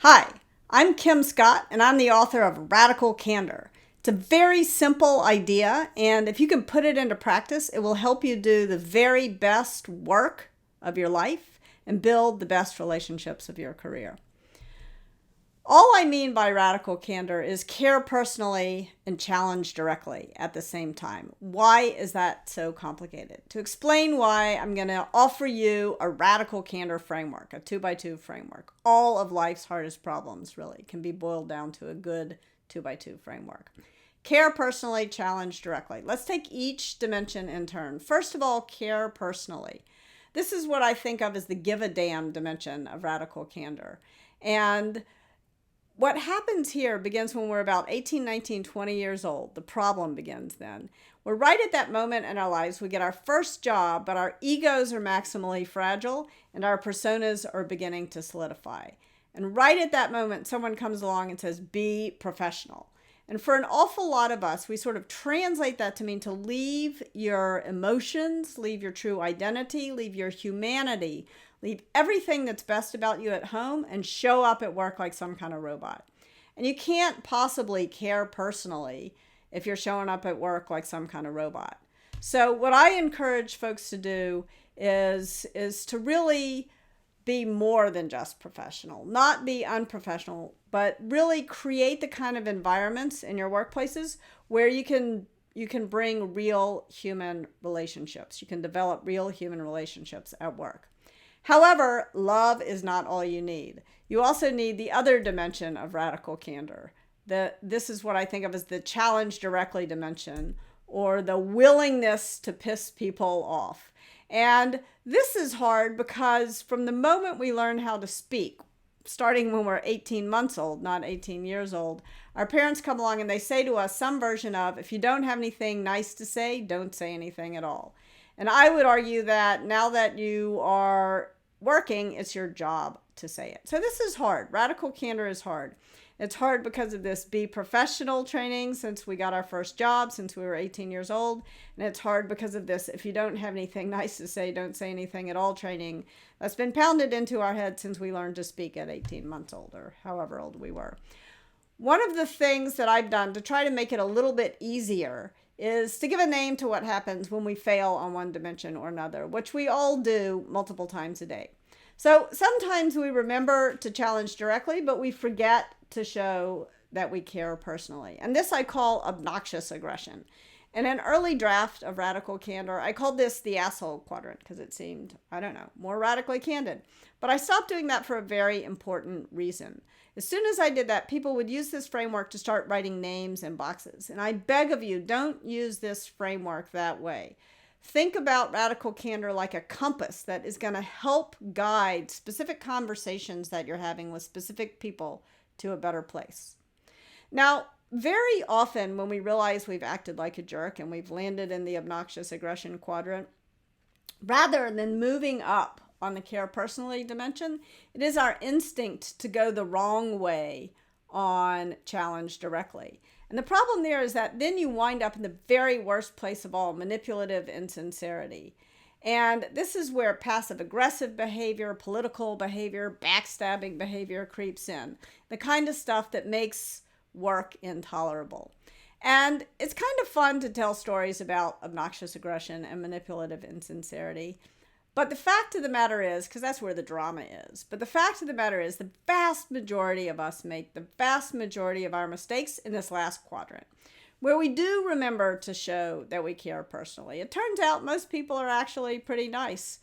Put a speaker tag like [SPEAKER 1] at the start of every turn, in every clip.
[SPEAKER 1] Hi, I'm Kim Scott, and I'm the author of Radical Candor. It's a very simple idea, and if you can put it into practice, it will help you do the very best work of your life and build the best relationships of your career. All I mean by radical candor is care personally and challenge directly at the same time. Why is that so complicated? To explain why, I'm going to offer you a radical candor framework, a 2x2 framework. All of life's hardest problems really can be boiled down to a good 2x2 framework. Care personally, challenge directly. Let's take each dimension in turn. First of all, care personally. This is what I think of as the give a damn dimension of radical candor. And what happens here begins when we're about 18, 19, 20 years old. The problem begins then. We're right at that moment in our lives. We get our first job, but our egos are maximally fragile and our personas are beginning to solidify. And right at that moment, someone comes along and says, be professional. And for an awful lot of us, we sort of translate that to mean to leave your emotions, leave your true identity, leave your humanity, leave everything that's best about you at home and show up at work like some kind of robot. And you can't possibly care personally if you're showing up at work like some kind of robot. So what I encourage folks to do is to really be more than just professional, not be unprofessional, but really create the kind of environments in your workplaces where you can bring real human relationships. You can develop real human relationships at work. However, love is not all you need. You also need the other dimension of radical candor. This is what I think of as the challenge directly dimension, or the willingness to piss people off. And this is hard because from the moment we learn how to speak, starting when we're 18 months old, not 18 years old, our parents come along and they say to us some version of, if you don't have anything nice to say, don't say anything at all. And I would argue that now that you are working, it's your job to say it. So this is hard. Radical candor is hard. It's hard because of this be professional training since we got our first job, since we were 18 years old. And it's hard because of this, if you don't have anything nice to say, don't say anything at all training. That's been pounded into our head since we learned to speak at 18 months old or however old we were. One of the things that I've done to try to make it a little bit easier is to give a name to what happens when we fail on one dimension or another, which we all do multiple times a day. So sometimes we remember to challenge directly, but we forget to show that we care personally. And this I call obnoxious aggression. In an early draft of Radical Candor, I called this the asshole quadrant because it seemed, more radically candid. But I stopped doing that for a very important reason. As soon as I did that, people would use this framework to start writing names in boxes. And I beg of you, don't use this framework that way. Think about radical candor like a compass that is going to help guide specific conversations that you're having with specific people to a better place. Now, very often when we realize we've acted like a jerk and we've landed in the obnoxious aggression quadrant, rather than moving up on the care personally dimension, it is our instinct to go the wrong way on challenge directly. And the problem there is that then you wind up in the very worst place of all, manipulative insincerity. And this is where passive aggressive behavior, political behavior, backstabbing behavior creeps in. The kind of stuff that makes work intolerable. And it's kind of fun to tell stories about obnoxious aggression and manipulative insincerity. But the fact of the matter is, because that's where the drama is, but the fact of the matter is the vast majority of us make the vast majority of our mistakes in this last quadrant, where we do remember to show that we care personally. It turns out most people are actually pretty nice,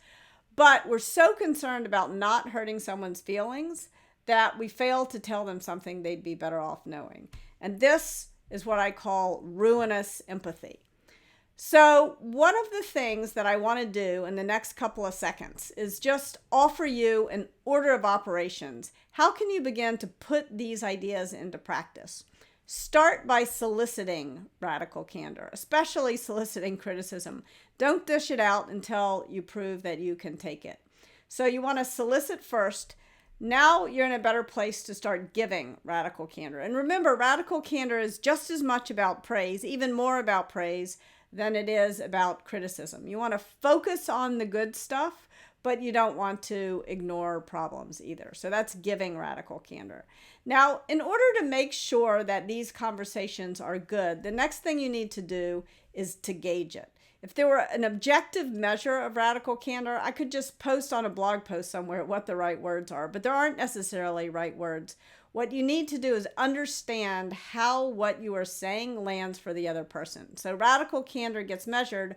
[SPEAKER 1] but we're so concerned about not hurting someone's feelings that we fail to tell them something they'd be better off knowing. And this is what I call ruinous empathy. So one of the things that I want to do in the next couple of seconds is just offer you an order of operations. How can you begin to put these ideas into practice? Start by soliciting radical candor, especially soliciting criticism. Don't dish it out until you prove that you can take it. So you want to solicit first. Now you're in a better place to start giving radical candor. And remember, radical candor is just as much about praise, even more about praise, than it is about criticism. You want to focus on the good stuff, but you don't want to ignore problems either. So that's giving radical candor. Now, in order to make sure that these conversations are good, the next thing you need to do is to gauge it. If there were an objective measure of radical candor, I could just post on a blog post somewhere what the right words are, but there aren't necessarily right words. What you need to do is understand how what you are saying lands for the other person. So radical candor gets measured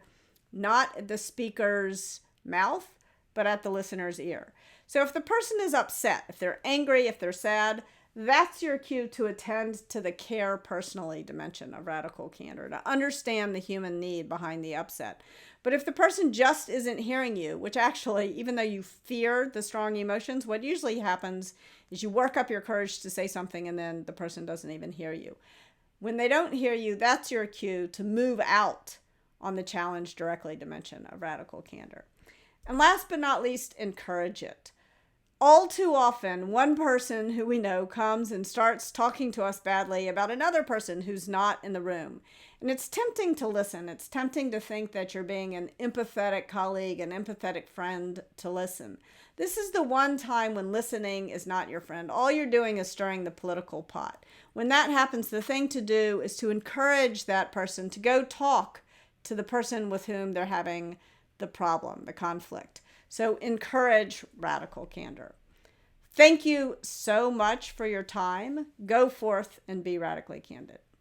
[SPEAKER 1] not at the speaker's mouth, but at the listener's ear. So if the person is upset, if they're angry, if they're sad, that's your cue to attend to the care personally dimension of radical candor, to understand the human need behind the upset. But if the person just isn't hearing you, which actually, even though you fear the strong emotions, what usually happens is you work up your courage to say something and then the person doesn't even hear you. When they don't hear you, that's your cue to move out on the challenge directly dimension of radical candor. And last but not least, encourage it. All too often, one person who we know comes and starts talking to us badly about another person who's not in the room. And it's tempting to listen. It's tempting to think that you're being an empathetic colleague, an empathetic friend to listen. This is the one time when listening is not your friend. All you're doing is stirring the political pot. When that happens, the thing to do is to encourage that person to go talk to the person with whom they're having the problem, the conflict. So encourage radical candor. Thank you so much for your time. Go forth and be radically candid.